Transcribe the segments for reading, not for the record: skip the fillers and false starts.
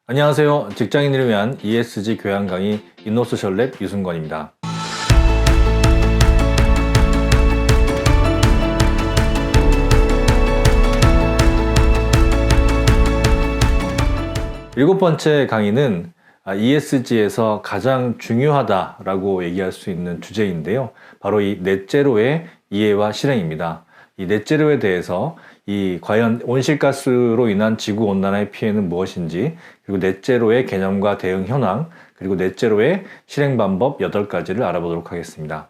안녕하세요. 직장인을 위한 ESG 교양 강의 인노소셜랩 유승권입니다. 일곱 번째 강의는 ESG에서 가장 중요하다라고 얘기할 수 있는 주제인데요. 바로 이 넷제로의 이해와 실행입니다. 이 넷제로에 대해서 과연 온실가스로 인한 지구온난화의 피해는 무엇인지, 그리고 넷제로의 개념과 대응 현황, 그리고 넷제로의 실행 방법 8가지를 알아보도록 하겠습니다.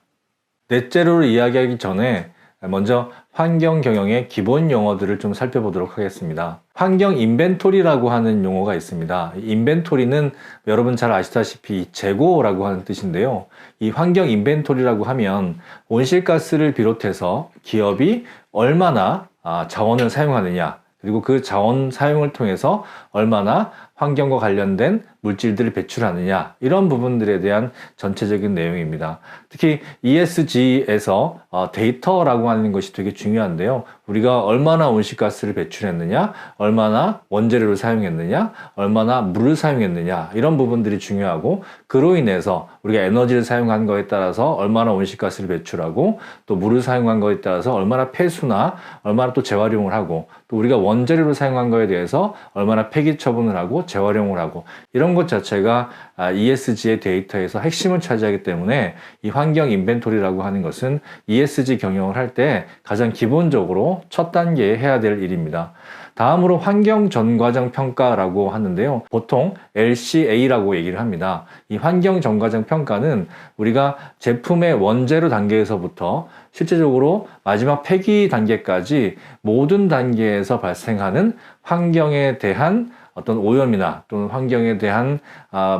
넷제로를 이야기하기 전에 먼저 환경 경영의 기본 용어들을 좀 살펴보도록 하겠습니다. 환경 인벤토리라고 하는 용어가 있습니다. 인벤토리는 여러분 잘 아시다시피 재고라고 하는 뜻인데요. 이 환경 인벤토리라고 하면 온실가스를 비롯해서 기업이 얼마나 자원을 사용하느냐, 그리고 그 자원 사용을 통해서 얼마나 환경과 관련된 물질들을 배출하느냐, 이런 부분들에 대한 전체적인 내용입니다. 특히 ESG에서 데이터라고 하는 것이 되게 중요한데요. 우리가 얼마나 온실가스를 배출했느냐, 얼마나 원재료를 사용했느냐, 얼마나 물을 사용했느냐, 이런 부분들이 중요하고, 그로 인해서 우리가 에너지를 사용한 거에 따라서 얼마나 온실가스를 배출하고, 또 물을 사용한 거에 따라서 얼마나 폐수나 얼마나 또 재활용을 하고, 또 우리가 원재료를 사용한 거에 대해서 얼마나 폐기 처분을 하고 재활용을 하고, 이런 것 자체가 ESG의 데이터에서 핵심을 차지하기 때문에 이 환경 인벤토리라고 하는 것은 ESG 경영을 할 때 가장 기본적으로 첫 단계에 해야 될 일입니다. 다음으로 환경 전과정 평가라고 하는데요. 보통 LCA라고 얘기를 합니다. 이 환경 전과정 평가는 우리가 제품의 원재료 단계에서부터 실제적으로 마지막 폐기 단계까지 모든 단계에서 발생하는 환경에 대한 어떤 오염이나 또는 환경에 대한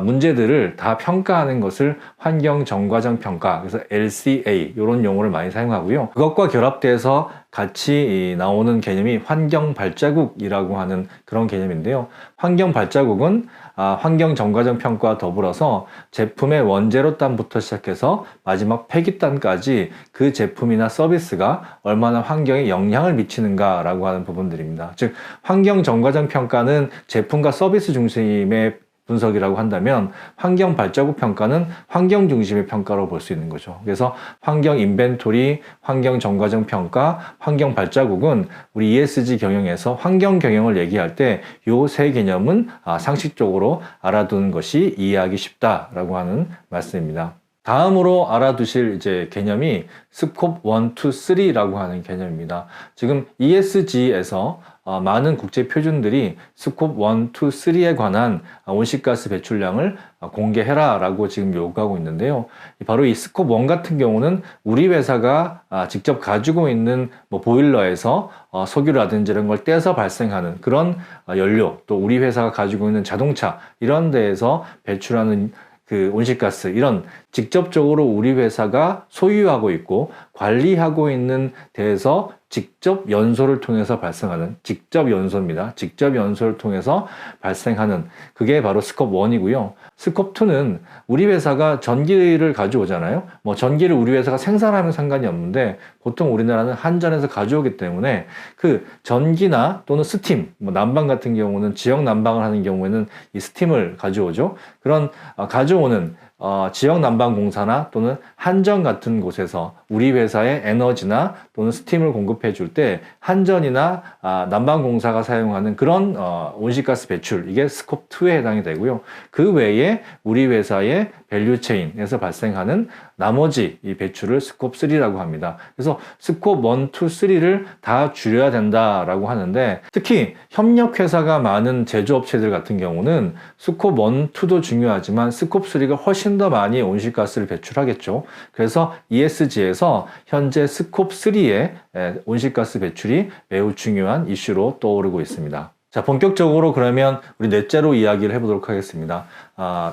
문제들을 다 평가하는 것을 환경 전과정 평가, 그래서 LCA 이런 용어를 많이 사용하고요. 그것과 결합돼서 같이 나오는 개념이 환경 발자국이라고 하는 그런 개념인데요. 환경 발자국은 환경 전과정 평가와 더불어서 제품의 원재료단부터 시작해서 마지막 폐기단까지 그 제품이나 서비스가 얼마나 환경에 영향을 미치는가라고 하는 부분들입니다. 즉, 환경 전과정 평가는 제품과 서비스 중심의 분석이라고 한다면 환경 발자국 평가는 환경 중심의 평가로 볼 수 있는 거죠. 그래서 환경 인벤토리, 환경 전과정 평가, 환경 발자국은 우리 ESG 경영에서 환경 경영을 얘기할 때 이 세 개념은 상식적으로 알아두는 것이 이해하기 쉽다라고 하는 말씀입니다. 다음으로 알아두실 개념이 스콥 1, 2, 3라고 하는 개념입니다. 지금 ESG에서 많은 국제 표준들이 스콥 1, 2, 3에 관한 온실가스 배출량을 공개해라 라고 지금 요구하고 있는데요. 바로 이 스콥 1 같은 경우는 우리 회사가 직접 가지고 있는 보일러에서 석유라든지 이런 걸 떼서 발생하는 그런 연료, 또 우리 회사가 가지고 있는 자동차, 이런 데에서 배출하는 그 온실가스, 이런 직접적으로 우리 회사가 소유하고 있고 관리하고 있는 데에서 직접 연소를 통해서 발생하는, 직접 연소입니다. 직접 연소를 통해서 발생하는, 그게 바로 스콥 1이고요. 스콥 2는 우리 회사가 전기를 가져오잖아요. 전기를 우리 회사가 생산하면 상관이 없는데 보통 우리나라는 한전에서 가져오기 때문에 그 전기나 또는 스팀, 난방 같은 경우는 지역 난방을 하는 경우에는 이 스팀을 가져오죠. 그런 가져오는 지역 난방공사나 또는 한전 같은 곳에서 우리 회사의 에너지나 또는 스팀을 공급해 줄 때 한전이나 난방공사가 사용하는 그런 온실가스 배출, 이게 스콥 2에 해당이 되고요. 그 외에 우리 회사의 밸류체인에서 발생하는 나머지 이 배출을 스콥 3라고 합니다. 그래서 스콥 1, 2, 3를 다 줄여야 된다라고 하는데, 특히 협력회사가 많은 제조업체들 같은 경우는 스콥 1, 2도 중요하지만 스콥 3가 훨씬 더 많이 온실가스를 배출하겠죠. 그래서 ESG에서 현재 스콥 3의 온실가스 배출이 매우 중요한 이슈로 떠오르고 있습니다. 자, 본격적으로 그러면 우리 넷제로 이야기를 해보도록 하겠습니다.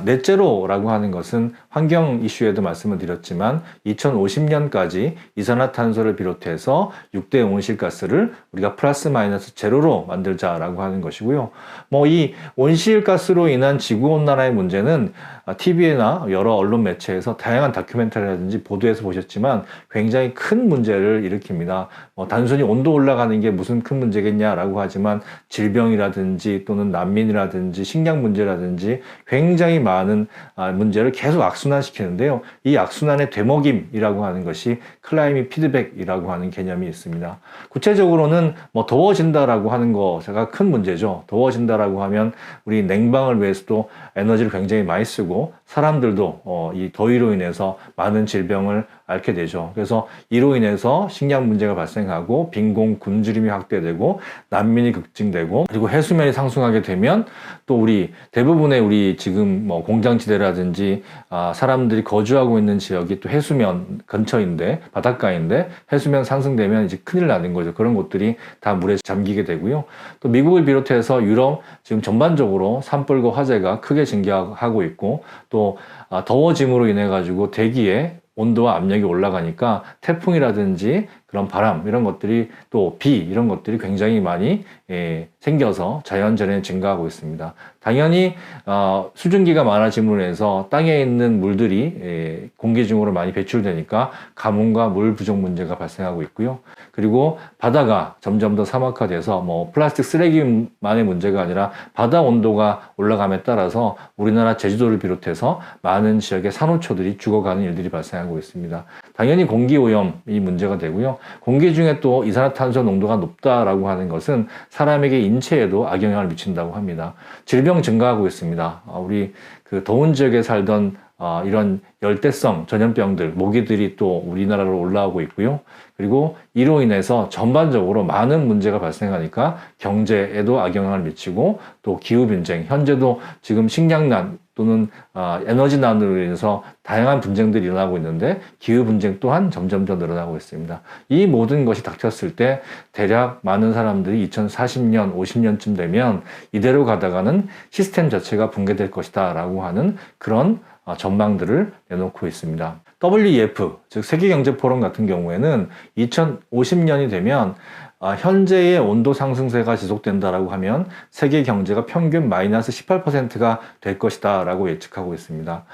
넷제로라고 하는 것은 환경 이슈에도 말씀을 드렸지만 2050년까지 이산화탄소를 비롯해서 6대 온실가스를 우리가 플러스 마이너스 제로로 만들자라고 하는 것이고요. 뭐 이 온실가스로 인한 지구온난화의 문제는 TV나 여러 언론 매체에서 다양한 다큐멘터리라든지 보도에서 보셨지만 굉장히 큰 문제를 일으킵니다. 단순히 온도 올라가는 게 무슨 큰 문제겠냐라고 하지만 질병이라든지 또는 난민이라든지 식량 문제라든지 굉장히 많은 문제를 계속 악순환시키는데요. 이 악순환의 되먹임이라고 하는 것이 클라이밋 피드백이라고 하는 개념이 있습니다. 구체적으로는 뭐 더워진다라고 하는 것가 큰 문제죠. 더워진다라고 하면 우리 냉방을 위해서도 에너지를 굉장히 많이 쓰고 사람들도 이 더위로 인해서 많은 질병을 앓게 되죠. 그래서 이로 인해서 식량 문제가 발생하고 빈곤 굶주림이 확대되고 난민이 급증되고 그리고 해수면이 상승하게 되면 또 우리 대부분의 우리 지금 뭐 공장지대라든지 사람들이 거주하고 있는 지역이 또 해수면 근처인데 바닷가인데 해수면 상승되면 이제 큰일 나는 거죠. 그런 곳들이 다 물에 잠기게 되고요. 또 미국을 비롯해서 유럽 지금 전반적으로 산불과 화재가 크게 증가하고 있고 또 더워짐으로 인해 가지고 대기에 온도와 압력이 올라가니까 태풍이라든지 그런 바람 이런 것들이 또 비 이런 것들이 굉장히 많이 생겨서 자연재해는 증가하고 있습니다. 당연히 수증기가 많아짐으로 인해서 땅에 있는 물들이 공기 중으로 많이 배출되니까 가뭄과 물 부족 문제가 발생하고 있고요. 그리고 바다가 점점 더 사막화돼서 뭐 플라스틱 쓰레기만의 문제가 아니라 바다 온도가 올라감에 따라서 우리나라 제주도를 비롯해서 많은 지역의 산호초들이 죽어가는 일들이 발생하고 있습니다. 당연히 공기오염이 문제가 되고요. 공기 중에 또 이산화탄소 농도가 높다라고 하는 것은 사람에게 인체에도 악영향을 미친다고 합니다. 질병 증가하고 있습니다. 우리 그 더운 지역에 살던 이런 열대성 전염병들, 모기들이 또 우리나라로 올라오고 있고요. 그리고 이로 인해서 전반적으로 많은 문제가 발생하니까 경제에도 악영향을 미치고 또 기후분쟁, 현재도 지금 식량난 또는 에너지난으로 인해서 다양한 분쟁들이 일어나고 있는데 기후분쟁 또한 점점 더 늘어나고 있습니다. 이 모든 것이 닥쳤을 때 대략 많은 사람들이 2040년, 50년쯤 되면 이대로 가다가는 시스템 자체가 붕괴될 것이다 라고 하는 그런 전망들을 내놓고 있습니다. WEF, 즉 세계경제포럼 같은 경우에는 2050년이 되면 현재의 온도 상승세가 지속된다라고 하면 세계 경제가 평균 마이너스 18%가 될 것이다 라고 예측하고 있습니다.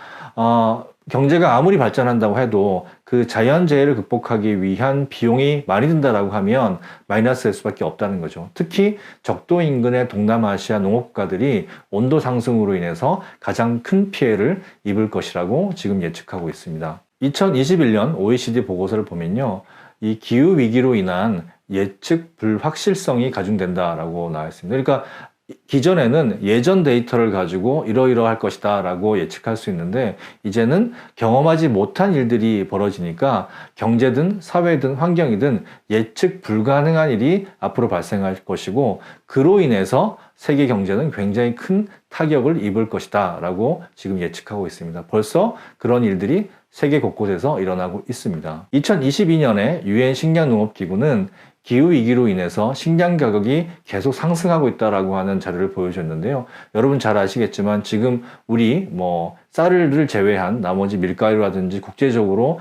경제가 아무리 발전한다고 해도 그 자연재해를 극복하기 위한 비용이 많이 든다라고 하면 마이너스일 수밖에 없다는 거죠. 특히 적도 인근의 동남아시아 농업가들이 온도 상승으로 인해서 가장 큰 피해를 입을 것이라고 지금 예측하고 있습니다. 2021년 OECD 보고서를 보면요. 이 기후위기로 인한 예측 불확실성이 가중된다라고 나와 있습니다. 그러니까 기존에는 예전 데이터를 가지고 이러이러할 것이다 라고 예측할 수 있는데 이제는 경험하지 못한 일들이 벌어지니까 경제든 사회든 환경이든 예측 불가능한 일이 앞으로 발생할 것이고 그로 인해서 세계 경제는 굉장히 큰 타격을 입을 것이다 라고 지금 예측하고 있습니다. 벌써 그런 일들이 세계 곳곳에서 일어나고 있습니다. 2022년에 유엔 식량농업기구는 기후위기로 인해서 식량 가격이 계속 상승하고 있다라고 하는 자료를 보여줬는데요. 여러분 잘 아시겠지만 지금 우리 쌀을 제외한 나머지 밀가루라든지 국제적으로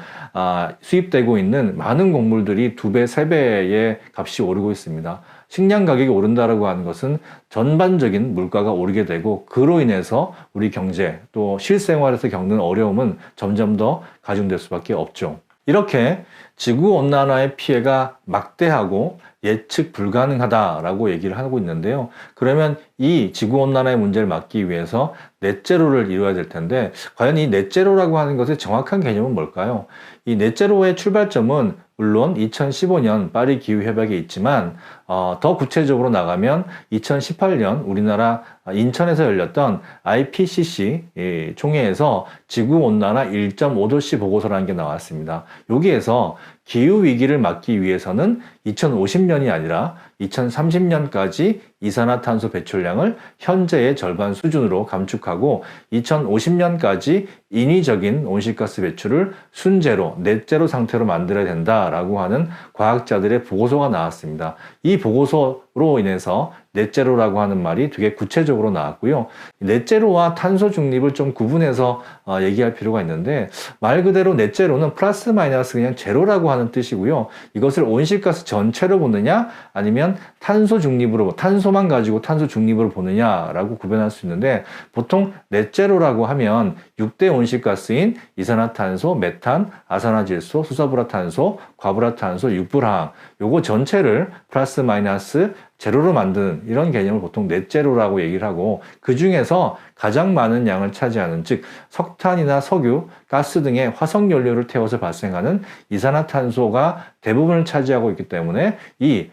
수입되고 있는 많은 곡물들이 2배, 3배의 값이 오르고 있습니다. 식량 가격이 오른다라고 하는 것은 전반적인 물가가 오르게 되고 그로 인해서 우리 경제 또 실생활에서 겪는 어려움은 점점 더 가중될 수밖에 없죠. 이렇게 지구온난화의 피해가 막대하고 예측 불가능하다라고 얘기를 하고 있는데요. 그러면 이 지구온난화의 문제를 막기 위해서 넷제로를 이루어야 될 텐데 과연 이 넷제로라고 하는 것의 정확한 개념은 뭘까요? 이 넷제로의 출발점은 물론 2015년 파리 기후협약에 있지만 더 구체적으로 나가면 2018년 우리나라 인천에서 열렸던 IPCC 총회에서 지구온난화 1.5도씨 보고서라는 게 나왔습니다. 여기에서 기후위기를 막기 위해서는 2050년이 아니라 2030년까지 이산화탄소 배출량을 현재의 절반 수준으로 감축하고 2050년까지 인위적인 온실가스 배출을 순제로, 넷제로 상태로 만들어야 된다라고 하는 과학자들의 보고서가 나왔습니다. 이 보고서로 인해서 넷제로라고 하는 말이 되게 구체적으로 나왔고요. 넷제로와 탄소 중립을 좀 구분해서 얘기할 필요가 있는데, 말 그대로 넷제로는 플러스 마이너스 그냥 제로라고 하는 뜻이고요. 이것을 온실가스 전체로 보느냐 아니면 탄소 중립으로, 탄소만 가지고 탄소 중립으로 보느냐라고 구분할 수 있는데, 보통 넷제로라고 하면 6대 온실가스인 이산화탄소, 메탄, 아산화질소, 수소불화탄소, 과불화탄소, 육불항, 요거 전체를 플러스 마이너스 제로로 만드는 이런 개념을 보통 넷제로라고 얘기를 하고, 그 중에서 가장 많은 양을 차지하는, 즉 석탄이나 석유, 가스 등의 화석 연료를 태워서 발생하는 이산화탄소가 대부분을 차지하고 있기 때문에 이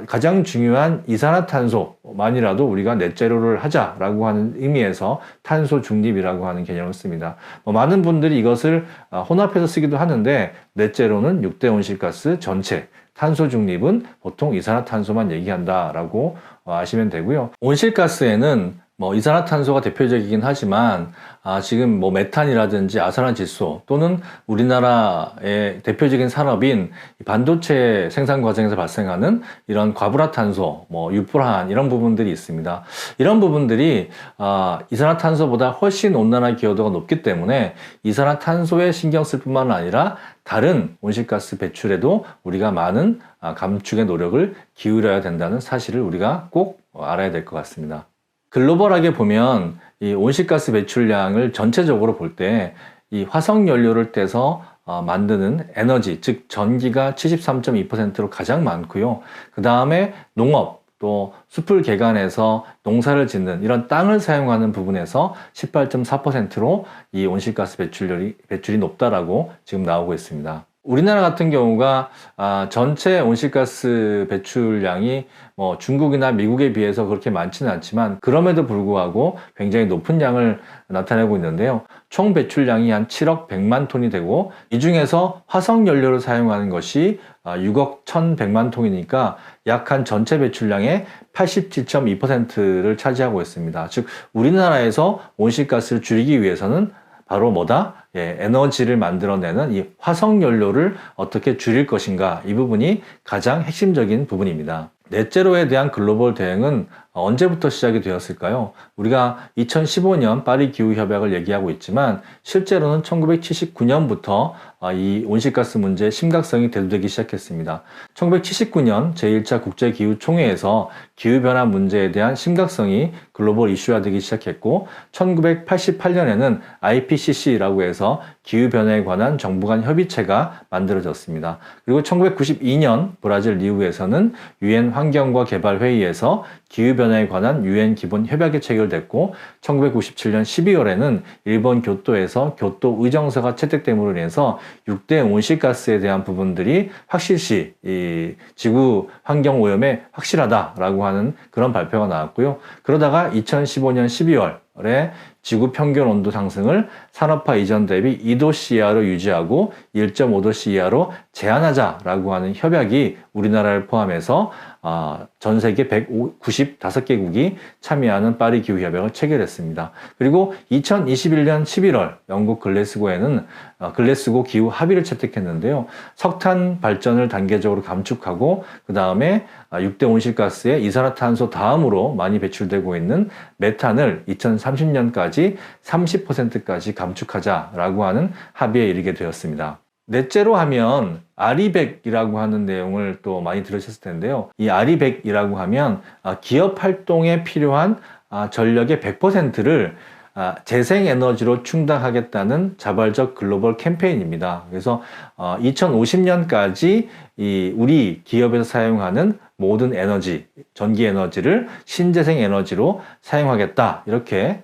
가장 중요한 이산화탄소만이라도 우리가 넷제로를 하자라고 하는 의미에서 탄소 중립이라고 하는 개념을 씁니다. 많은 분들이 이것을 혼합해서 쓰기도 하는데, 넷제로는 6대 온실가스 전체, 탄소 중립은 보통 이산화탄소만 얘기한다라고 아시면 되고요. 온실가스에는 이산화탄소가 대표적이긴 하지만 지금 메탄이라든지 아산화질소 또는 우리나라의 대표적인 산업인 반도체 생산 과정에서 발생하는 이런 과불화탄소, 육불한 이런 부분들이 있습니다. 이런 부분들이 이산화탄소보다 훨씬 온난화 기여도가 높기 때문에 이산화탄소에 신경 쓸 뿐만 아니라 다른 온실가스 배출에도 우리가 많은 감축의 노력을 기울여야 된다는 사실을 우리가 꼭 알아야 될 것 같습니다. 글로벌하게 보면 이 온실가스 배출량을 전체적으로 볼 때 이 화석 연료를 떼서 만드는 에너지, 즉 전기가 73.2%로 가장 많고요. 그 다음에 농업, 또 숲을 개간해서 농사를 짓는 이런 땅을 사용하는 부분에서 18.4%로 이 온실가스 배출이 높다라고 지금 나오고 있습니다. 우리나라 같은 경우가 전체 온실가스 배출량이 중국이나 미국에 비해서 그렇게 많지는 않지만, 그럼에도 불구하고 굉장히 높은 양을 나타내고 있는데요. 총 배출량이 한 7억 100만 톤이 되고, 이 중에서 화석 연료를 사용하는 것이 6억 1100만 톤이니까 약 한 전체 배출량의 87.2%를 차지하고 있습니다. 즉 우리나라에서 온실가스를 줄이기 위해서는 바로 에너지를 만들어내는 이 화석 연료를 어떻게 줄일 것인가, 이 부분이 가장 핵심적인 부분입니다. 넷제로에 대한 글로벌 대응은 언제부터 시작이 되었을까요? 우리가 2015년 파리 기후협약을 얘기하고 있지만, 실제로는 1979년부터 이 온실가스 문제의 심각성이 대두되기 시작했습니다. 1979년 제1차 국제기후총회에서 기후변화 문제에 대한 심각성이 글로벌 이슈화되기 시작했고, 1988년에는 IPCC라고 해서 기후변화에 관한 정부 간 협의체가 만들어졌습니다. 그리고 1992년 브라질 리우에서는 유엔 환경과 개발 회의에서 기후변화에 관한 유엔 기본 협약이 체결됐고, 1997년 12월에는 일본 교토에서 교토 의정서가 채택됨으로 인해서 6대 온실가스에 대한 부분들이 확실시 이 지구 환경 오염에 확실하다라고 하는 그런 발표가 나왔고요. 그러다가 2015년 12월에 지구 평균 온도 상승을 산업화 이전 대비 2도씨 이하로 유지하고 1.5도씨 이하로 제한하자라고 하는 협약이 우리나라를 포함해서 전 세계 195개국이 참여하는 파리 기후협약을 체결했습니다. 그리고 2021년 11월 영국 글래스고에는 글래스고 기후 합의를 채택했는데요. 석탄 발전을 단계적으로 감축하고, 그 다음에 6대 온실가스의 이산화탄소 다음으로 많이 배출되고 있는 메탄을 2030년까지 30%까지 감축하자라고 하는 합의에 이르게 되었습니다. 넷제로 하면 RE100이라고 하는 내용을 또 많이 들으셨을 텐데요. 이 RE100이라고 하면 기업 활동에 필요한 전력의 100%를 재생에너지로 충당하겠다는 자발적 글로벌 캠페인입니다. 그래서 2050년까지 우리 기업에서 사용하는 모든 에너지, 전기 에너지를 신재생 에너지로 사용하겠다, 이렇게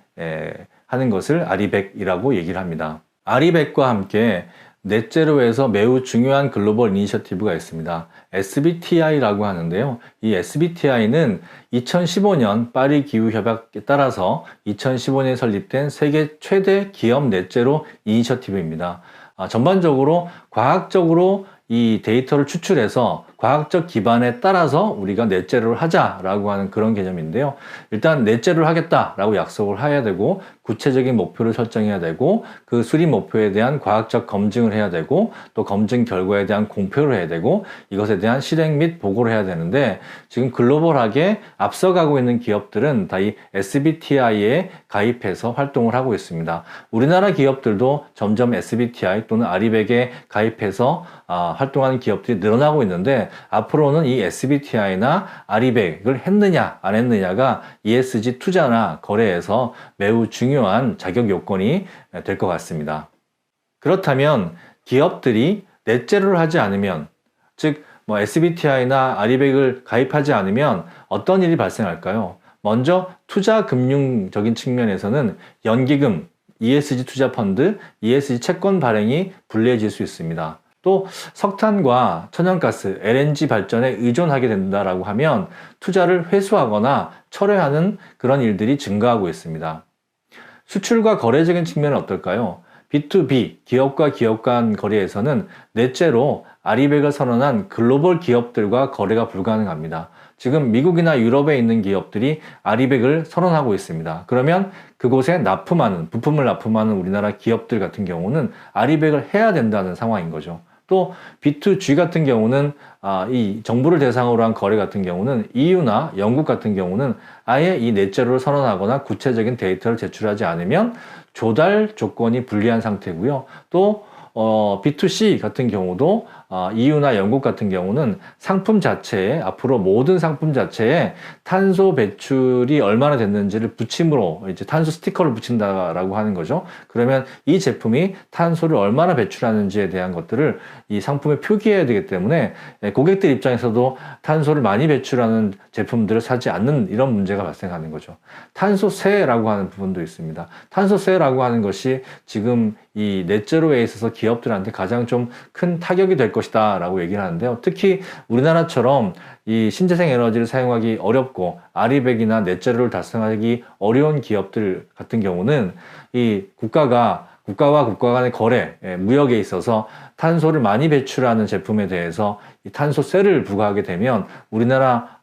하는 것을 RE100이라고 얘기를 합니다. RE100과 함께 넷제로에서 매우 중요한 글로벌 이니셔티브가 있습니다. SBTI라고 하는데요. 이 SBTI는 2015년 파리 기후협약에 따라서 2015년에 설립된 세계 최대 기업 넷제로 이니셔티브입니다. 전반적으로 과학적으로 이 데이터를 추출해서 과학적 기반에 따라서 우리가 넷제로를 하자라고 하는 그런 개념인데요. 일단 넷제로를 하겠다라고 약속을 해야 되고 구체적인 목표를 설정해야 되고 그 수립 목표에 대한 과학적 검증을 해야 되고 또 검증 결과에 대한 공표를 해야 되고 이것에 대한 실행 및 보고를 해야 되는데 지금 글로벌하게 앞서가고 있는 기업들은 다 이 SBTi에 가입해서 활동을 하고 있습니다. 우리나라 기업들도 점점 SBTi 또는 아리백에 가입해서 활동하는 기업들이 늘어나고 있는데 앞으로는 이 SBTi나 아리백을 했느냐 안 했느냐가 ESG 투자나 거래에서 매우 중요한 자격 요건이 될 것 같습니다. 그렇다면 기업들이 넷제로를 하지 않으면 즉 SBTi나 아리백을 가입하지 않으면 어떤 일이 발생할까요? 먼저 투자 금융적인 측면에서는 연기금, ESG 투자 펀드, ESG 채권 발행이 불리해질 수 있습니다. 또 석탄과 천연가스, LNG 발전에 의존하게 된다라고 하면 투자를 회수하거나 철회하는 그런 일들이 증가하고 있습니다. 수출과 거래적인 측면은 어떨까요? B2B, 기업과 기업 간 거래에서는 넷제로 아리백을 선언한 글로벌 기업들과 거래가 불가능합니다. 지금 미국이나 유럽에 있는 기업들이 아리백을 선언하고 있습니다. 그러면 그곳에 부품을 납품하는 우리나라 기업들 같은 경우는 아리백을 해야 된다는 상황인 거죠. 또 B2G 같은 경우는 이 정부를 대상으로 한 거래 같은 경우는 EU나 영국 같은 경우는 아예 이 넷제로를 선언하거나 구체적인 데이터를 제출하지 않으면 조달 조건이 불리한 상태고요. 또 B2C 같은 경우도 EU나 영국 같은 경우는 상품 자체에 앞으로 모든 상품 자체에 탄소 배출이 얼마나 됐는지를 붙임으로 이제 탄소 스티커를 붙인다라고 하는 거죠. 그러면 이 제품이 탄소를 얼마나 배출하는지에 대한 것들을 이 상품에 표기해야 되기 때문에 고객들 입장에서도 탄소를 많이 배출하는 제품들을 사지 않는 이런 문제가 발생하는 거죠. 탄소세라고 하는 부분도 있습니다. 탄소세라고 하는 것이 지금 이 넷제로에 있어서 기업들한테 가장 좀 큰 타격이 될 것이다 라고 얘기를 하는데요. 특히 우리나라처럼 이 신재생 에너지를 사용하기 어렵고 아리백이나 넷제로를 달성하기 어려운 기업들 같은 경우는 이 국가와 국가 간의 거래, 무역에 있어서 탄소를 많이 배출하는 제품에 대해서 이 탄소세를 부과하게 되면 우리나라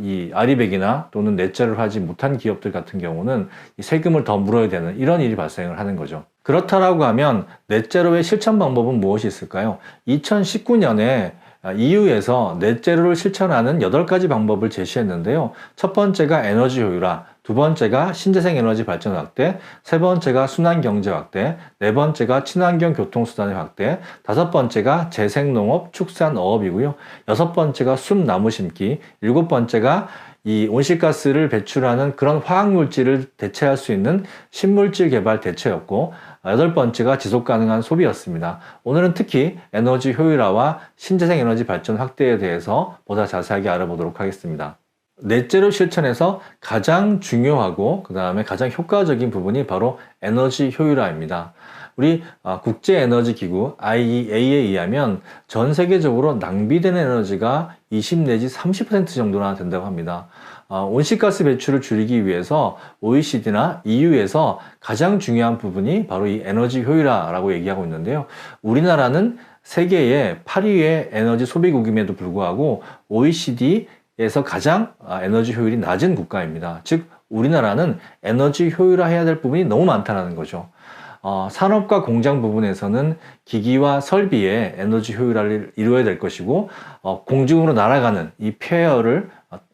이 아리백이나 또는 넷제로를 하지 못한 기업들 같은 경우는 이 세금을 더 물어야 되는 이런 일이 발생을 하는 거죠. 그렇다라고 하면 넷제로의 실천 방법은 무엇이 있을까요? 2019년에 EU에서 넷제로를 실천하는 8가지 방법을 제시했는데요. 첫 번째가 에너지 효율화, 두 번째가 신재생 에너지 발전 확대, 세 번째가 순환 경제 확대, 네 번째가 친환경 교통수단의 확대, 다섯 번째가 재생농업, 축산어업이고요. 여섯 번째가 숲나무 심기, 일곱 번째가 이 온실가스를 배출하는 그런 화학물질을 대체할 수 있는 신물질 개발 대체였고, 여덟 번째가 지속가능한 소비였습니다. 오늘은 특히 에너지 효율화와 신재생 에너지 발전 확대에 대해서 보다 자세하게 알아보도록 하겠습니다. 넷제로 실천에서 가장 중요하고 그 다음에 가장 효과적인 부분이 바로 에너지 효율화입니다. 우리 국제에너지기구 IEA에 의하면 전 세계적으로 낭비되는 에너지가 20 내지 30% 정도나 된다고 합니다. 온실가스 배출을 줄이기 위해서 OECD나 EU에서 가장 중요한 부분이 바로 이 에너지 효율화라고 얘기하고 있는데요. 우리나라는 세계의 8위의 에너지 소비국임에도 불구하고 OECD에서 가장 에너지 효율이 낮은 국가입니다. 즉 우리나라는 에너지 효율화해야 될 부분이 너무 많다는 거죠. 산업과 공장 부분에서는 기기와 설비의 에너지 효율화를 이루어야 될 것이고 공중으로 날아가는 이 폐열을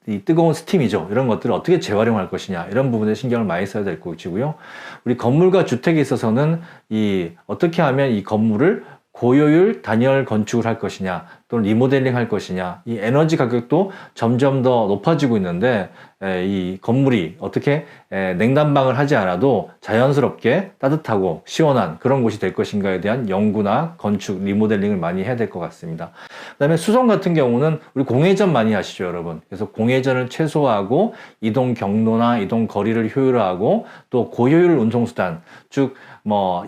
이 뜨거운 스팀이죠. 이런 것들을 어떻게 재활용할 것이냐 이런 부분에 신경을 많이 써야 될 것이고요. 우리 건물과 주택에 있어서는 어떻게 하면 이 건물을 고효율 단열 건축을 할 것이냐 또는 리모델링 할 것이냐 이 에너지 가격도 점점 더 높아지고 있는데 이 건물이 어떻게 냉난방을 하지 않아도 자연스럽게 따뜻하고 시원한 그런 곳이 될 것인가에 대한 연구나 건축, 리모델링을 많이 해야 될 것 같습니다. 그 다음에 수송 같은 경우는 우리 공회전 많이 하시죠 여러분. 그래서 공회전을 최소화하고 이동 경로나 이동 거리를 효율화하고 또 고효율 운송수단 즉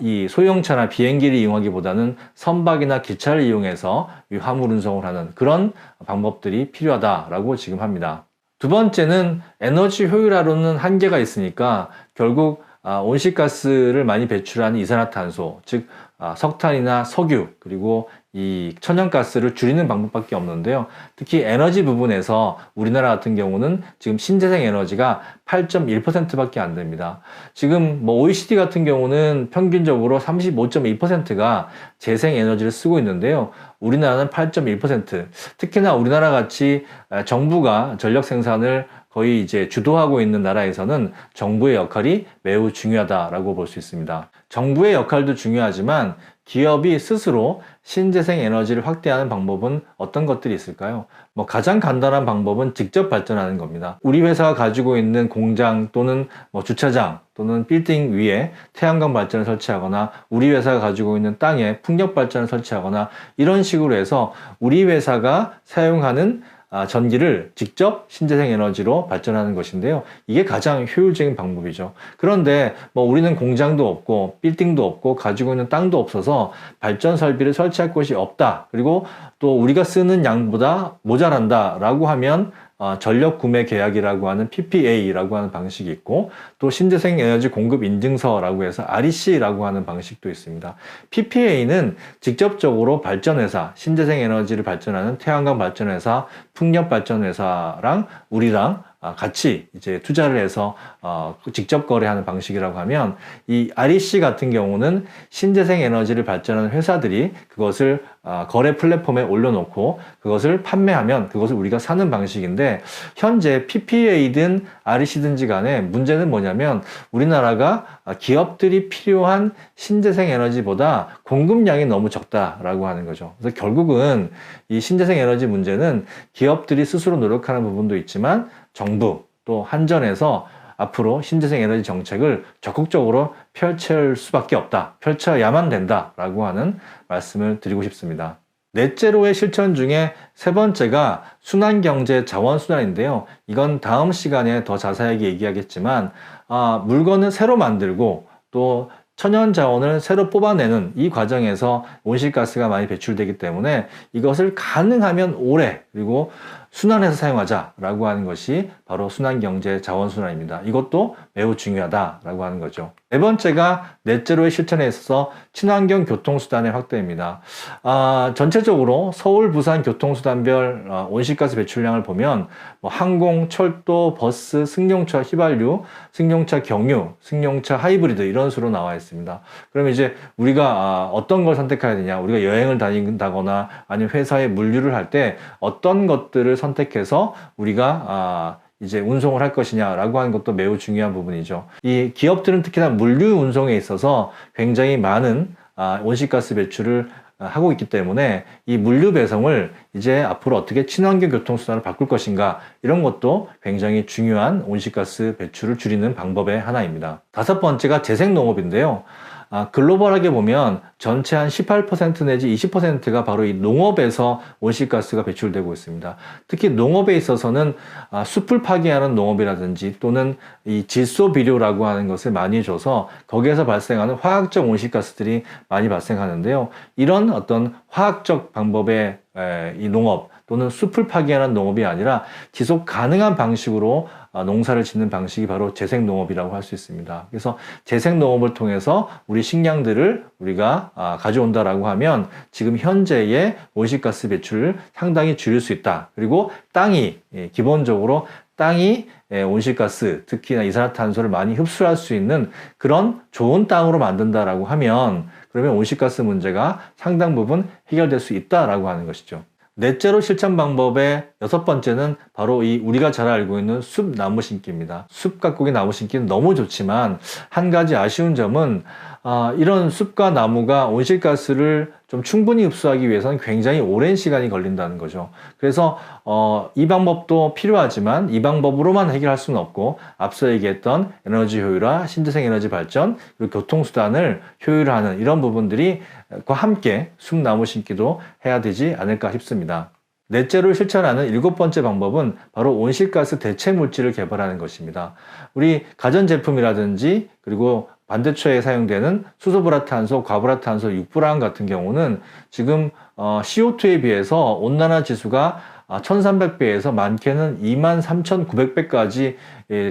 이 소형차나 비행기를 이용하기보다는 선박이나 기차를 이용해서 이 화물 운송을 하는 그런 방법들이 필요하다라고 지금 합니다. 두 번째는 에너지 효율화로는 한계가 있으니까 결국 온실가스를 많이 배출하는 이산화탄소, 즉 석탄이나 석유 그리고 이 천연가스를 줄이는 방법밖에 없는데요. 특히 에너지 부분에서 우리나라 같은 경우는 지금 신재생 에너지가 8.1%밖에 안 됩니다. 지금 뭐 OECD 같은 경우는 평균적으로 35.2%가 재생 에너지를 쓰고 있는데요. 우리나라는 8.1%. 특히나 우리나라 같이 정부가 전력 생산을 거의 이제 주도하고 있는 나라에서는 정부의 역할이 매우 중요하다라고 볼 수 있습니다. 정부의 역할도 중요하지만 기업이 스스로 신재생 에너지를 확대하는 방법은 어떤 것들이 있을까요? 가장 간단한 방법은 직접 발전하는 겁니다. 우리 회사가 가지고 있는 공장 또는 주차장 또는 빌딩 위에 태양광 발전을 설치하거나 우리 회사가 가지고 있는 땅에 풍력 발전을 설치하거나 이런 식으로 해서 우리 회사가 사용하는 전기를 직접 신재생 에너지로 발전하는 것인데요. 이게 가장 효율적인 방법이죠. 그런데 우리는 공장도 없고 빌딩도 없고 가지고 있는 땅도 없어서 발전 설비를 설치할 곳이 없다. 그리고 또 우리가 쓰는 양보다 모자란다 라고 하면 전력 구매 계약이라고 하는 PPA라고 하는 방식이 있고 또 신재생 에너지 공급 인증서라고 해서 REC라고 하는 방식도 있습니다. PPA는 직접적으로 발전회사, 신재생 에너지를 발전하는 태양광 발전회사, 풍력 발전회사랑 우리랑 같이 이제 투자를 해서 직접 거래하는 방식이라고 하면 이 REC 같은 경우는 신재생 에너지를 발전하는 회사들이 그것을 거래 플랫폼에 올려놓고 그것을 판매하면 그것을 우리가 사는 방식인데 현재 PPA든 REC든지 간에 문제는 뭐냐면 우리나라가 기업들이 필요한 신재생 에너지보다 공급량이 너무 적다라고 하는 거죠. 그래서 결국은 이 신재생 에너지 문제는 기업들이 스스로 노력하는 부분도 있지만 정부 또 한전에서 앞으로 신재생 에너지 정책을 적극적으로 펼칠 수밖에 없다. 펼쳐야만 된다라고 하는 말씀을 드리고 싶습니다. 넷제로의 실천 중에 세 번째가 순환경제 자원순환인데요. 이건 다음 시간에 더 자세하게 얘기하겠지만 물건을 새로 만들고 또 천연자원을 새로 뽑아내는 이 과정에서 온실가스가 많이 배출되기 때문에 이것을 가능하면 오래 그리고 순환해서 사용하자라고 하는 것이 바로 순환경제 자원순환입니다. 이것도 매우 중요하다라고 하는 거죠. 네 번째가 넷제로의 실천에 있어서 친환경 교통수단의 확대입니다. 전체적으로 서울, 부산 교통수단별 온실가스 배출량을 보면 항공, 철도, 버스, 승용차, 휘발유, 승용차 경유, 승용차 하이브리드 이런 수로 나와 있습니다. 그러면 이제 우리가 어떤 걸 선택해야 되냐? 우리가 여행을 다닌다거나 아니면 회사에 물류를 할 때 어떤 것들을 선택해서 우리가 이제 운송을 할 것이냐라고 하는 것도 매우 중요한 부분이죠. 이 기업들은 특히나 물류 운송에 있어서 굉장히 많은 온실가스 배출을 하고 있기 때문에 이 물류 배송을 이제 앞으로 어떻게 친환경 교통수단으로 바꿀 것인가 이런 것도 굉장히 중요한 온실가스 배출을 줄이는 방법의 하나입니다. 다섯 번째가 재생농업인데요. 글로벌하게 보면 전체 한 18% 내지 20%가 바로 이 농업에서 온실가스가 배출되고 있습니다. 특히 농업에 있어서는 숲을 파괴하는 농업이라든지 또는 이 질소비료라고 하는 것을 많이 줘서 거기에서 발생하는 화학적 온실가스들이 많이 발생하는데요. 이런 어떤 화학적 방법의 이 농업 또는 숲을 파괴하는 농업이 아니라 지속 가능한 방식으로 농사를 짓는 방식이 바로 재생농업이라고 할 수 있습니다. 그래서 재생농업을 통해서 우리 식량들을 우리가 가져온다라고 하면 지금 현재의 온실가스 배출을 상당히 줄일 수 있다. 그리고 땅이 기본적으로 땅이 온실가스, 특히나 이산화탄소를 많이 흡수할 수 있는 그런 좋은 땅으로 만든다라고 하면 그러면 온실가스 문제가 상당 부분 해결될 수 있다라고 하는 것이죠. 넷제로 실천 방법의 여섯 번째는 바로 이 우리가 잘 알고 있는 숲 나무 심기입니다. 숲 가꾸기 나무 심기는 너무 좋지만 한 가지 아쉬운 점은 이런 숲과 나무가 온실가스를 좀 충분히 흡수하기 위해서는 굉장히 오랜 시간이 걸린다는 거죠. 그래서 이 방법도 필요하지만 이 방법으로만 해결할 수는 없고 앞서 얘기했던 에너지 효율화, 신재생 에너지 발전, 그리고 교통수단을 효율화하는 이런 부분들이 과 함께 숲 나무 심기도 해야 되지 않을까 싶습니다. 넷제로 실천하는 일곱 번째 방법은 바로 온실가스 대체 물질을 개발하는 것입니다. 우리 가전제품이라든지 그리고 반대초에 사용되는 수소불화탄소, 과불화탄소, 육불화황 같은 경우는 지금 CO2에 비해서 온난화 지수가 1300배에서 많게는 23,900배까지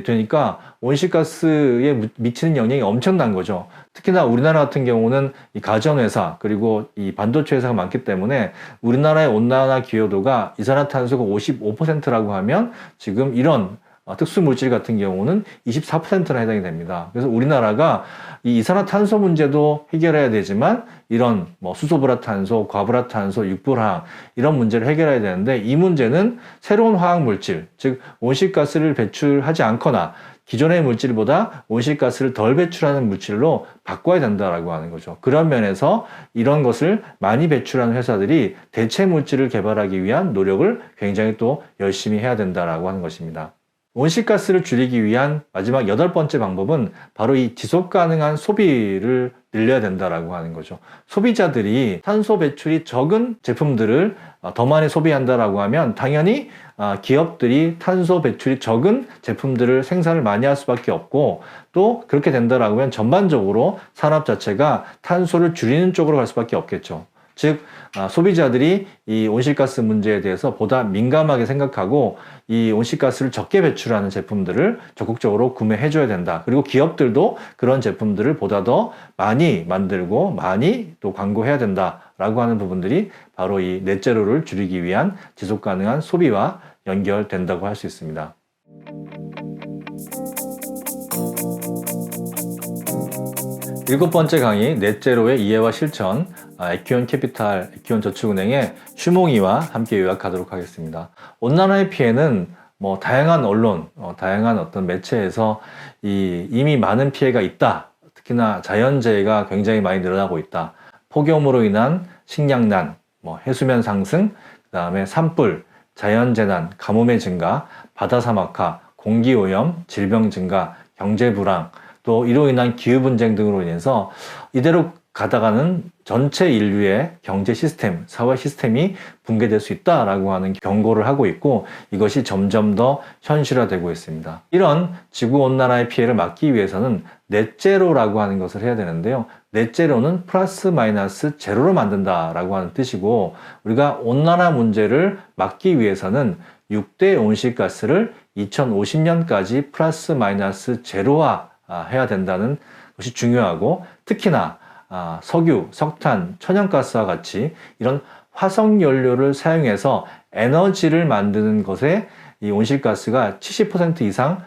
되니까 온실가스에 미치는 영향이 엄청난 거죠. 특히나 우리나라 같은 경우는 이 가전회사 그리고 이 반도체 회사가 많기 때문에 우리나라의 온난화 기여도가 이산화탄소가 55%라고 하면 지금 이런 특수 물질 같은 경우는 24%나 해당이 됩니다. 그래서 우리나라가 이 이산화탄소 문제도 해결해야 되지만 이런 수소불화탄소, 과불화탄소, 육불화학 이런 문제를 해결해야 되는데 이 문제는 새로운 화학 물질, 즉 온실가스를 배출하지 않거나 기존의 물질보다 온실가스를 덜 배출하는 물질로 바꿔야 된다라고 하는 거죠. 그런 면에서 이런 것을 많이 배출하는 회사들이 대체 물질을 개발하기 위한 노력을 굉장히 또 열심히 해야 된다라고 하는 것입니다. 온실가스를 줄이기 위한 마지막 8번째 방법은 바로 이 지속 가능한 소비를 늘려야 된다라고 하는 거죠. 소비자들이 탄소 배출이 적은 제품들을 더 많이 소비한다라고 하면 당연히 기업들이 탄소 배출이 적은 제품들을 생산을 많이 할 수밖에 없고 또 그렇게 된다라고 하면 전반적으로 산업 자체가 탄소를 줄이는 쪽으로 갈 수밖에 없겠죠. 즉 소비자들이 이 온실가스 문제에 대해서 보다 민감하게 생각하고 이 온실가스를 적게 배출하는 제품들을 적극적으로 구매해 줘야 된다. 그리고 기업들도 그런 제품들을 보다 더 많이 만들고 많이 또 광고해야 된다라고 하는 부분들이 바로 이 넷제로를 줄이기 위한 지속 가능한 소비와 연결된다고 할 수 있습니다. 일곱 번째 강의 넷제로의 이해와 실천, 에키온 캐피탈, 에키온 저축은행의 슈몽이와 함께 요약하도록 하겠습니다. 온난화의 피해는 다양한 언론, 다양한 어떤 매체에서 이미 많은 피해가 있다. 특히나 자연재해가 굉장히 많이 늘어나고 있다. 폭염으로 인한 식량난, 해수면 상승, 그 다음에 산불, 자연재난, 가뭄의 증가, 바다 사막화, 공기오염, 질병 증가, 경제 불황, 또 이로 인한 기후분쟁 등으로 인해서 이대로 가다가는 전체 인류의 경제 시스템, 사회 시스템이 붕괴될 수 있다라고 하는 경고를 하고 있고 이것이 점점 더 현실화되고 있습니다. 이런 지구온난화의 피해를 막기 위해서는 넷제로라고 하는 것을 해야 되는데요. 넷제로는 플러스 마이너스 제로로 만든다라고 하는 뜻이고 우리가 온난화 문제를 막기 위해서는 6대 온실가스를 2050년까지 플러스 마이너스 제로화 해야 된다는 것이 중요하고 특히나 석유, 석탄, 천연가스와 같이 이런 화석연료를 사용해서 에너지를 만드는 것에 이 온실가스가 70% 이상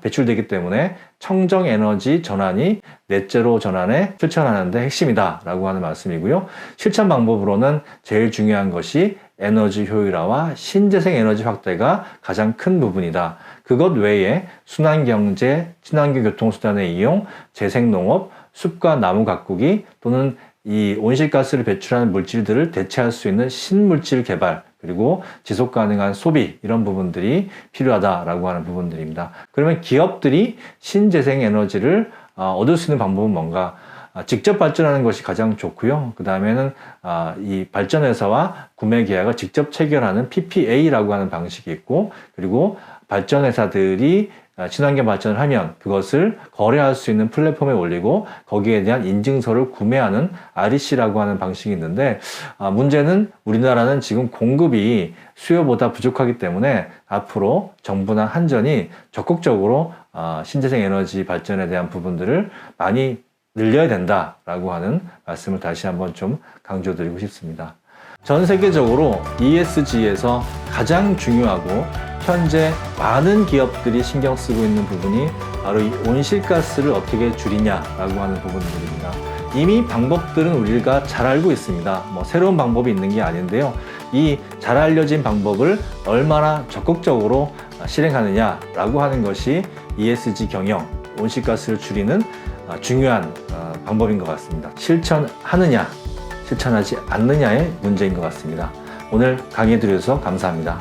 배출되기 때문에 청정에너지 전환이 넷제로 전환에 실천하는 데 핵심이다 라고 하는 말씀이고요. 실천 방법으로는 제일 중요한 것이 에너지 효율화와 신재생 에너지 확대가 가장 큰 부분이다. 그것 외에 순환경제, 친환경 교통수단의 이용, 재생농업, 숲과 나무 가꾸기 또는 이 온실가스를 배출하는 물질들을 대체할 수 있는 신물질 개발 그리고 지속 가능한 소비 이런 부분들이 필요하다라고 하는 부분들입니다. 그러면 기업들이 신재생 에너지를 얻을 수 있는 방법은 뭔가? 직접 발전하는 것이 가장 좋고요. 그 다음에는 이 발전회사와 구매 계약을 직접 체결하는 PPA라고 하는 방식이 있고 그리고 발전회사들이 친환경 발전을 하면 그것을 거래할 수 있는 플랫폼에 올리고 거기에 대한 인증서를 구매하는 REC라고 하는 방식이 있는데 문제는 우리나라는 지금 공급이 수요보다 부족하기 때문에 앞으로 정부나 한전이 적극적으로 신재생 에너지 발전에 대한 부분들을 많이 늘려야 된다라고 하는 말씀을 다시 한번 좀 강조드리고 싶습니다. 전 세계적으로 ESG에서 가장 중요하고 현재 많은 기업들이 신경 쓰고 있는 부분이 바로 이 온실가스를 어떻게 줄이냐라고 하는 부분들입니다. 이미 방법들은 우리가 잘 알고 있습니다. 새로운 방법이 있는 게 아닌데요. 이 잘 알려진 방법을 얼마나 적극적으로 실행하느냐라고 하는 것이 ESG 경영, 온실가스를 줄이는 중요한 방법인 것 같습니다. 실천하느냐, 실천하지 않느냐의 문제인 것 같습니다. 오늘 강의 들으셔서 감사합니다.